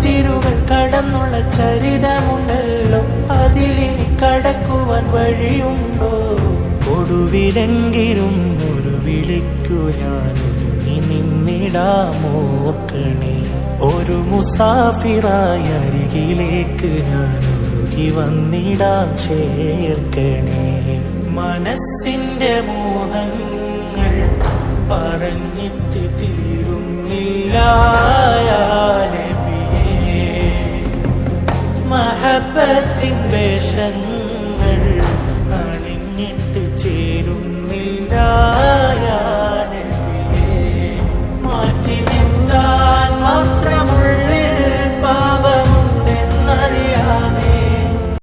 അതിരുകൾ കടന്നുള്ള ചരിതമുണ്ടല്ലോ, അതിലിനി കടക്കുവാൻ വഴിയുണ്ടോ? ഒടുവിലെങ്കിലും ഒരു വിളിക്കു ഞാൻ നിന്നിടാമോർക്കണേ. ഒരു മുസാഫിറായി അരികിലേക്ക് ഞാൻ ഒഴുകി വന്നിടാം ചേർക്കണേ. മനസ്സിന്റെ മോഹങ്ങൾ പറഞ്ഞിട്ട് തീരുന്നില്ല.